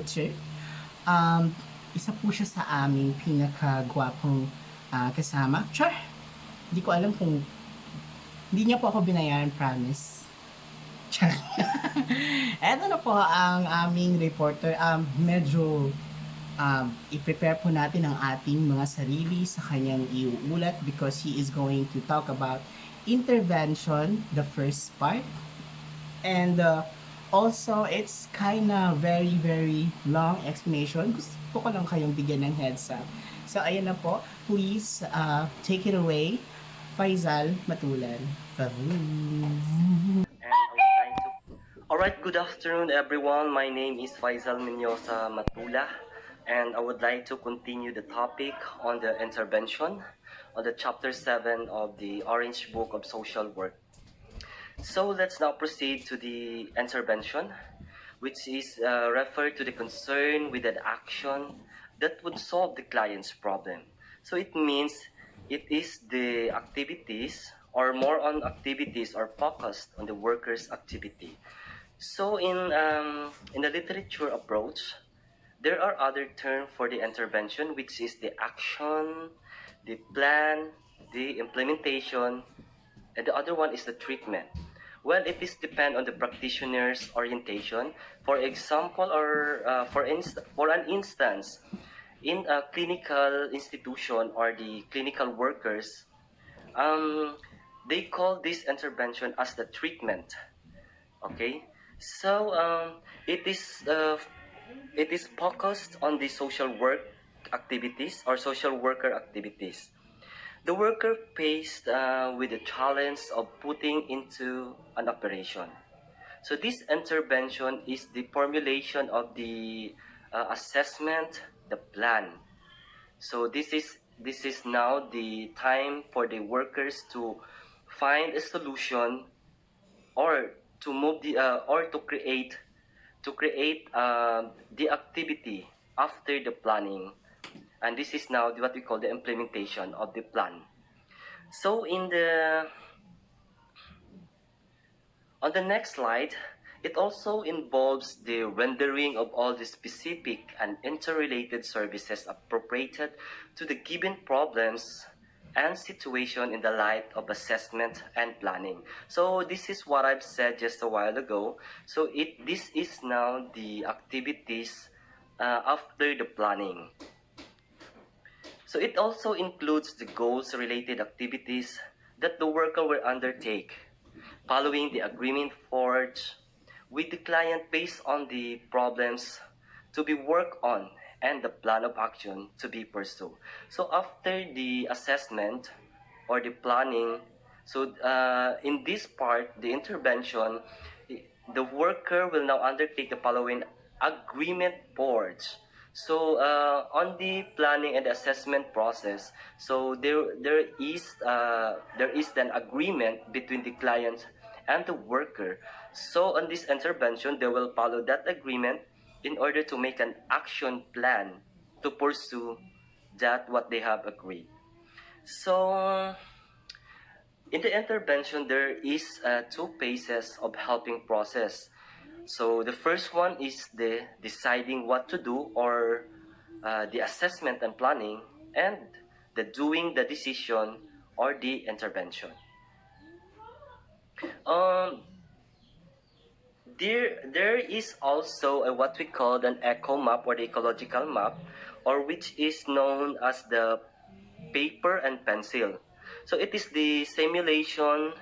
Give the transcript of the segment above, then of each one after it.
reporter. Um, Isa po siya sa aming pinakagwapong kasama. Char! Hindi ko alam kung hindi niya po ako binayaran, promise. Char! Eto na po ang aming reporter. Medyo i-prepare po natin ang ating mga sarili sa kanyang iuulat because he is going to talk about intervention, the first part. And also, it's kinda very, very long explanation. Gusto ko lang kayong bigyan ng heads up. So, ayan na po. Please, take it away. Faisal Matulan. Alright, good afternoon everyone. My name is Faisal Minyosa Matula, and I would like to continue the topic on the intervention on the chapter 7 of the Orange Book of Social Work. So let's now proceed to the intervention, which is referred to the concern with an action that would solve the client's problem. So it means it is the activities or more on activities or focused on the worker's activity. So in the literature approach, there are other terms for the intervention, which is the action, the plan, the implementation, and the other one is the treatment. Well, it is depend on the practitioner's orientation. For example, or for an instance, in a clinical institution or the clinical workers, they call this intervention as the treatment. Okay, so it is focused on the social work activities or social worker activities. The worker faced with the challenge of putting into an operation. So this intervention is the formulation of the assessment, the plan. So this is now the time for the workers to find a solution or to move the or to create the activity after the planning, and this is now what we call the implementation of the plan. So on the next slide, it also involves the rendering of all the specific and interrelated services appropriated to the given problems and situation in the light of assessment and planning. So this is what I've said just a while ago. So this is now the activities after the planning. So it also includes the goals-related activities that the worker will undertake following the agreement forged with the client based on the problems to be worked on and the plan of action to be pursued. So after the assessment or the planning, so in this part, the intervention, the worker will now undertake the following agreement boards. So on the planning and assessment process, so there is an agreement between the client and the worker. So on this intervention, they will follow that agreement in order to make an action plan to pursue that what they have agreed. So in the intervention, there is two phases of helping process. So the first one is the deciding what to do, or the assessment and planning, and the doing the decision or the intervention. There is also what we call an eco map or the ecological map, or which is known as the paper and pencil. So it is the simulation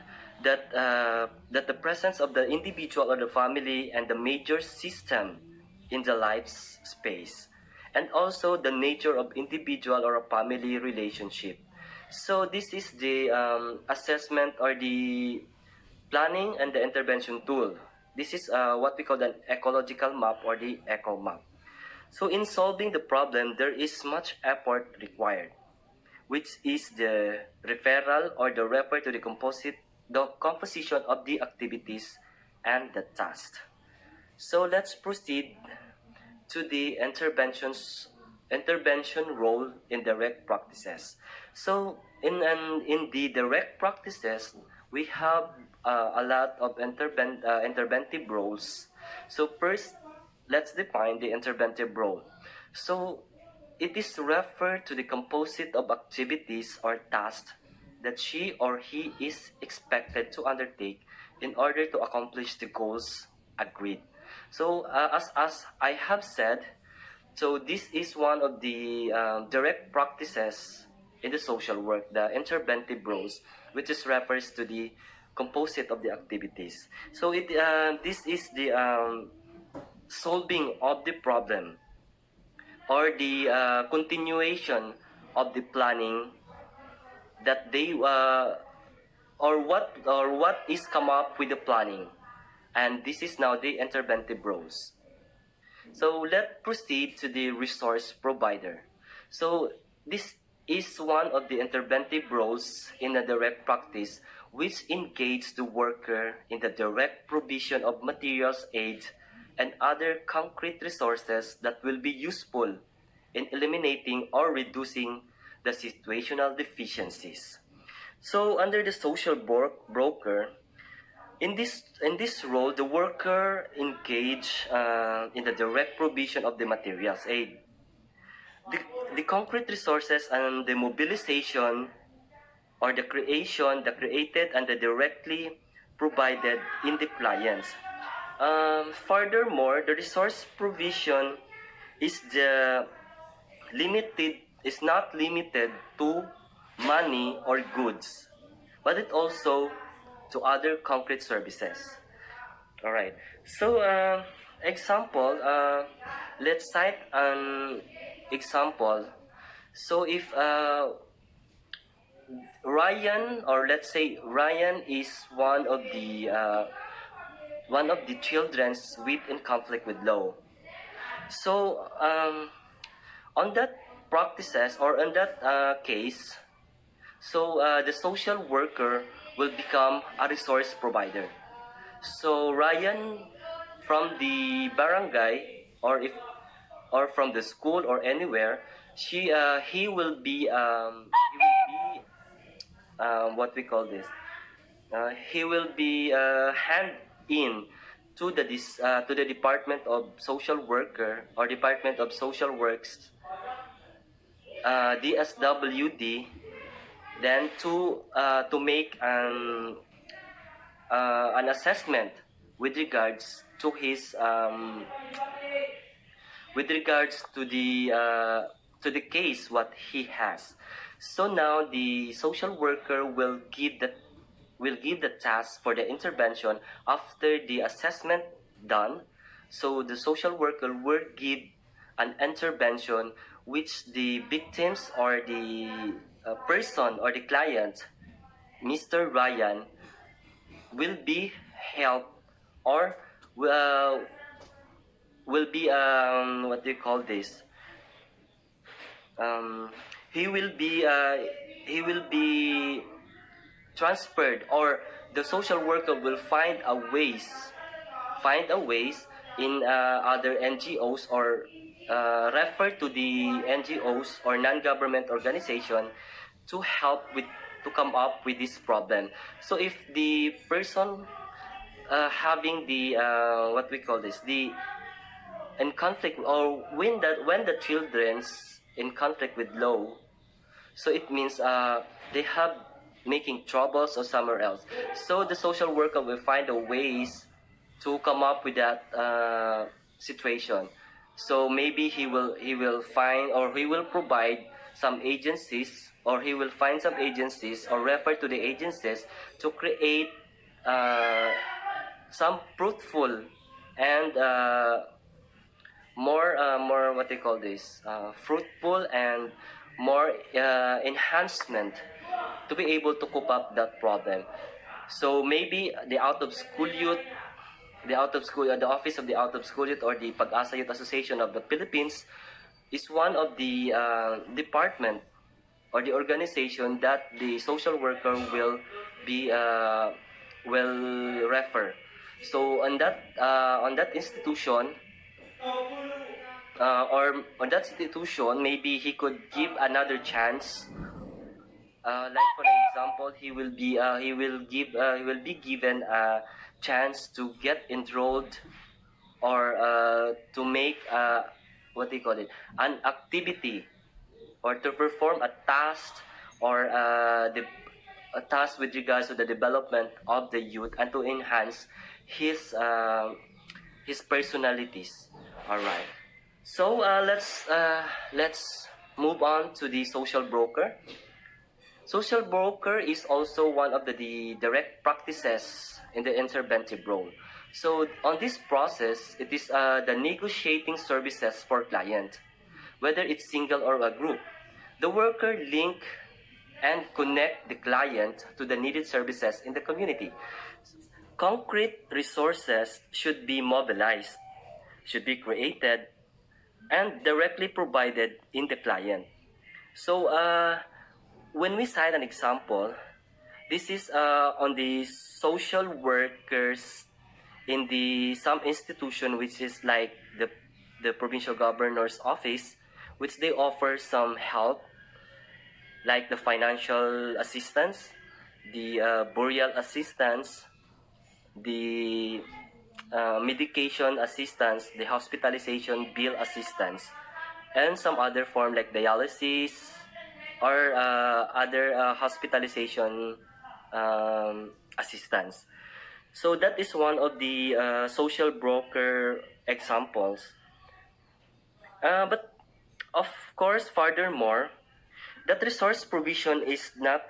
that the presence of the individual or the family and the major system in the life space, and also the nature of individual or a family relationship. So this is the assessment or the planning and the intervention tool. This is what we call an ecological map or the eco map. So in solving the problem, there is much effort required, which is the referral or the refer to the composition of the activities and the task. So let's proceed to the intervention role in direct practices. So in the direct practices, we have a lot of interventive roles. So first, let's define the interventive role. So it is referred to the composite of activities or tasks that she or he is expected to undertake in order to accomplish the goals agreed. So as I have said, so this is one of the direct practices in the social work, the interventive roles, which is refers to the composite of the activities. So this is the solving of the problem or the continuation of the planning that they or what is come up with the planning, and this is now the interventive roles. So let's proceed to the resource provider. So this is one of the interventive roles in a direct practice which engage the worker in the direct provision of materials, aid, and other concrete resources that will be useful in eliminating or reducing the situational deficiencies. So under the social broker, in this role, the worker engage in the direct provision of the materials aid, the, the concrete resources and the mobilization or the creation, the created and the directly provided in the clients. Furthermore, the resource provision is the limited is not limited to money or goods, but it also to other concrete services. All right. So, example. Let's cite an example. So, if Ryan, or let's say Ryan, is one of the childrens with in conflict with law. So, on that practices or on that case, so the social worker will become a resource provider. So Ryan from the barangay, or from the school or anywhere, he will be what we call this. He will be hand in to the Department of Social Worker or Department of Social Works, DSWD, then to make an assessment with regards to his to the case what he has. So now the social worker will give the task for the intervention after the assessment done. So the social worker will give an intervention which the victims or the person or the client, Mr. Ryan, will be helped or will be what do you call this? Um, he will be transferred, or the social worker will find a ways in other NGOs, or refer to the NGOs or non-government organization to help with to come up with this problem. So if the person having the what we call this, the in conflict, or when the children's in conflict with law, so it means they have making troubles or somewhere else. So the social worker will find a ways to come up with that situation. So maybe he will find, or he will provide some agencies, or he will find some agencies or refer to the agencies to create some fruitful and more what they call this, fruitful and more enhancement to be able to cope up that problem. So maybe the office of the out of school youth, or the Pag-asa Youth Association of the Philippines, is one of the department or the organization that the social worker will refer. So on that institution, or on that institution, maybe he could give another chance. Like for example, he will be given a chance to get enrolled or to make what do you call it, an activity, or to perform a task, or a task with regards to the development of the youth, and to enhance his personalities. All right. So let's move on to the social broker. Social broker is also one of the direct practices in the interventive role. So on this process, it is the negotiating services for client, whether it's single or a group. The worker link and connect the client to the needed services in the community. Concrete resources should be mobilized, should be created, and directly provided in the client. So when we cite an example, this is on the social workers in the some institution, which is like the provincial governor's office, which they offer some help, like the financial assistance, the burial assistance, the medication assistance, the hospitalization bill assistance, and some other form like dialysis, or other hospitalization assistance. So that is one of the social broker examples. But of course, furthermore, that resource provision is not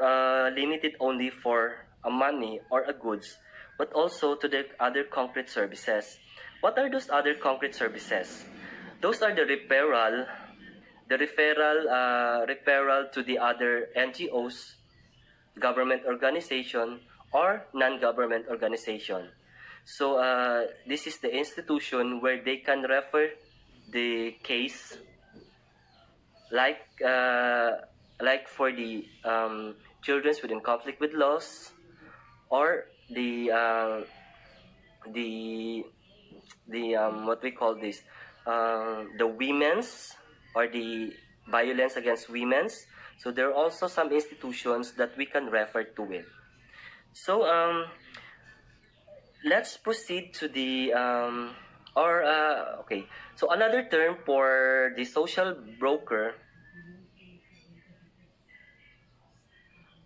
limited only for a money or a goods, but also to the other concrete services. What are those other concrete services? Those are the referral to the other NGOs, government organization, or non-government organization. So this is the institution where they can refer the case, like for the children within conflict with laws, or the what we call this, the women's, or the violence against women's. So there are also some institutions that we can refer to it. So let's proceed to the okay. So another term for the social broker.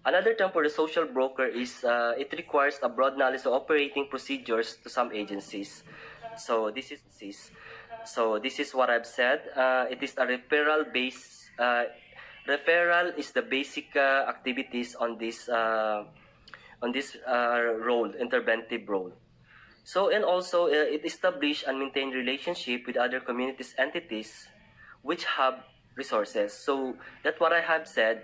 Another term for the social broker is it requires a broad knowledge of operating procedures to some agencies. So this is what I've said. It is a referral based. Referral is the basic activities on this role, interventive role. So, and also it establish and maintain relationship with other communities entities which have resources. So that's what I have said,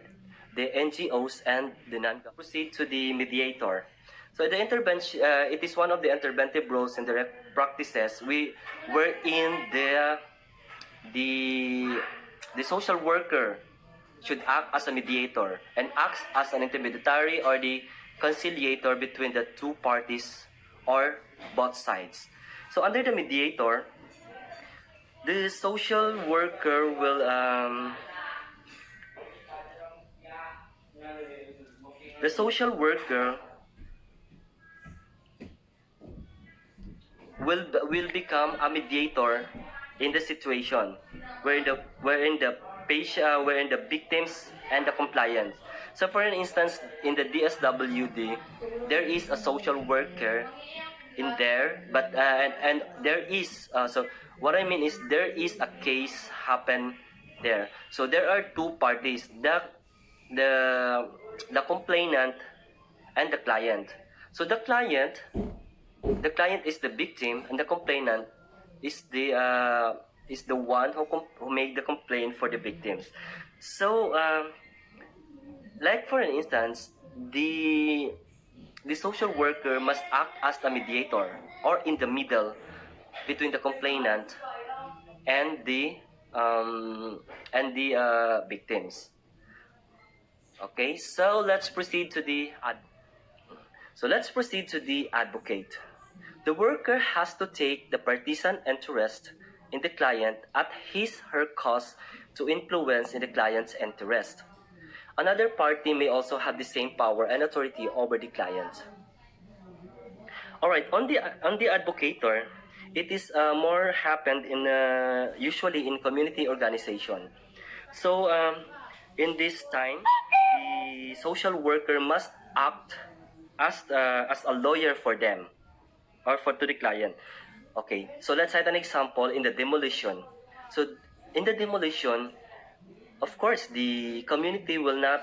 the NGOs and the non-government. Proceed to the mediator. So the intervention, it is one of the interventive roles and direct practices wherein the social worker should act as a mediator and acts as an intermediary or the conciliator between the two parties or both sides. So under the mediator, the social worker will will become a mediator in the situation wherein the victims and the compliance. So for an instance, in the DSWD, there is a social worker in there, but and there is so what I mean is there is a case happen there. So there are two parties, the complainant and the client. So the client is the victim, and the complainant is the one who made the complaint for the victims. So like for an instance, the social worker must act as the mediator or in the middle between the complainant and the victims. Okay, so let's proceed to the advocate. The worker has to take the partisan interest in the client at his/her cost to influence in the client's interest. Another party may also have the same power and authority over the client. All right, on the advocator, it is more happened in usually in community organization. So in this time, the social worker must act as a lawyer for them or for to the client. Okay, so let's cite an example in the demolition. So in the demolition, of course, the community will not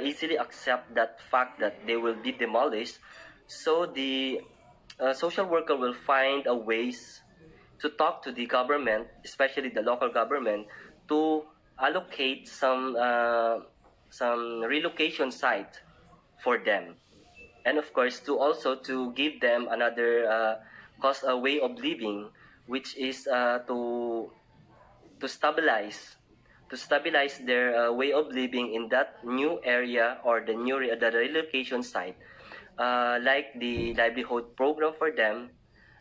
easily accept that fact that they will be demolished. So the social worker will find a ways to talk to the government, especially the local government, to allocate some relocation site for them, and of course to also to give them another cost a way of living, which is to stabilize their way of living in that new area or the relocation site, like the livelihood program for them,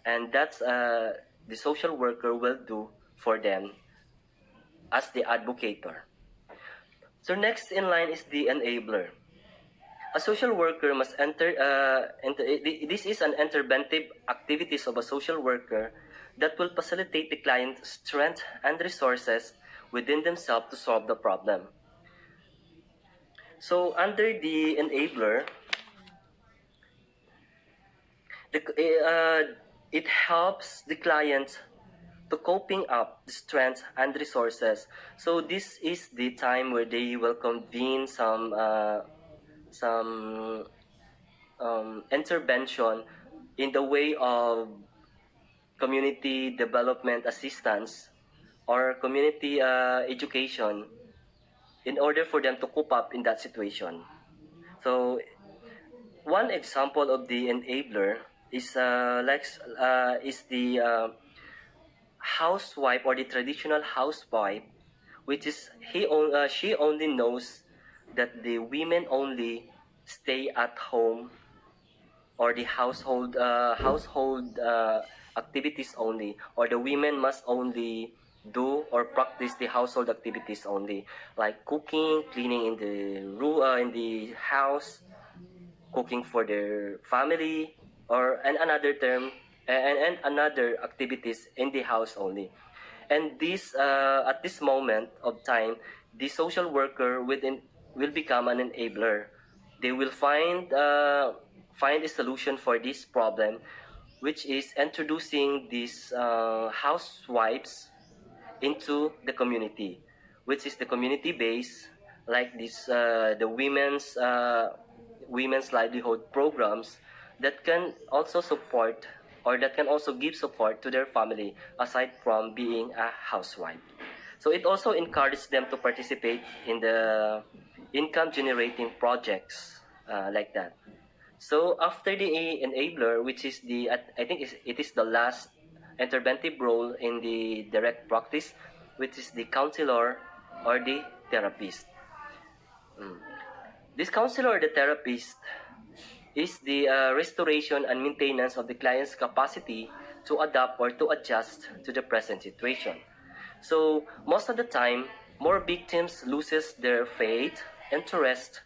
and that's the social worker will do for them as the advocator. So next in line is the enabler. A social worker must this is an interventive activities of a social worker that will facilitate the client's strength and resources within themselves to solve the problem. So under the enabler, the, it helps the client to coping up the strength and resources. So this is the time where they will convene some intervention in the way of community development assistance or community education in order for them to cope up in that situation. So one example of the enabler is the housewife or the traditional housewife, which is she only knows that the women only stay at home, or the household activities only, or the women must only do or practice the household activities only, like cooking, cleaning in the room, in the house, cooking for their family, or and another term and another activities in the house only. And this at this moment of time, the social worker will become an enabler. They will find a solution for this problem, which is introducing these housewives into the community, which is the community base, like this the women's livelihood programs that can also support or that can also give support to their family aside from being a housewife. So it also encourages them to participate in the income generating projects, like that. So after the enabler, which is the I think it is the last interventive role in the direct practice, which is the counselor or the therapist. This counselor or the therapist is the restoration and maintenance of the client's capacity to adapt or to adjust to the present situation. So most of the time, more victims loses their faith, interest,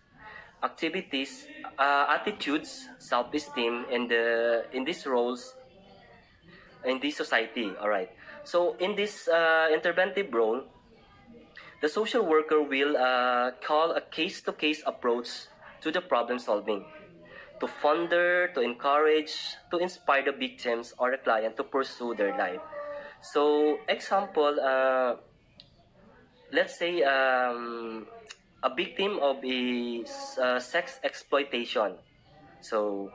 activities, attitudes, self-esteem in these roles in this society. All right. So in this interventive role, the social worker will call a case-to-case approach to the problem solving, to further, to encourage, to inspire the victims or the client to pursue their life. So example, let's say a victim of a sex exploitation. So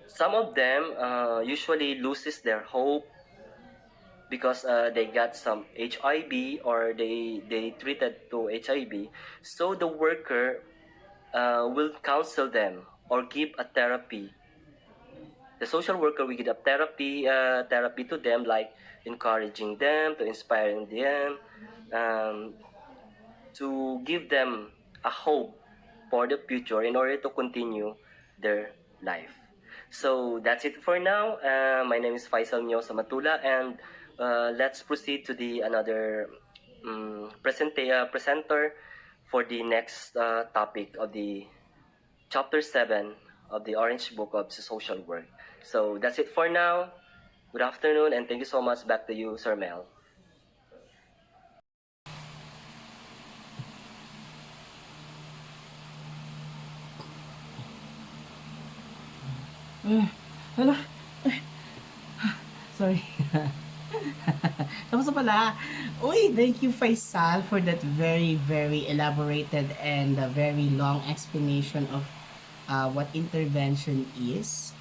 some of them usually loses their hope because they got some HIV or they treated to HIV. So the worker will counsel them or give a therapy. The social worker will give a therapy to them, like encouraging them, to inspiring them, um, to give them a hope for the future in order to continue their life. So that's it for now. My name is Faisal Miosa Matula, and let's proceed to the another presenter for the next topic of the chapter 7 of the Orange Book of Social Work. So that's it for now. Good afternoon, and thank you so much. Back to you, Sir Mel. Hala, sorry. Tapos na pala. Uy, thank you, Faisal, for that very, very elaborated and very long explanation of what intervention is.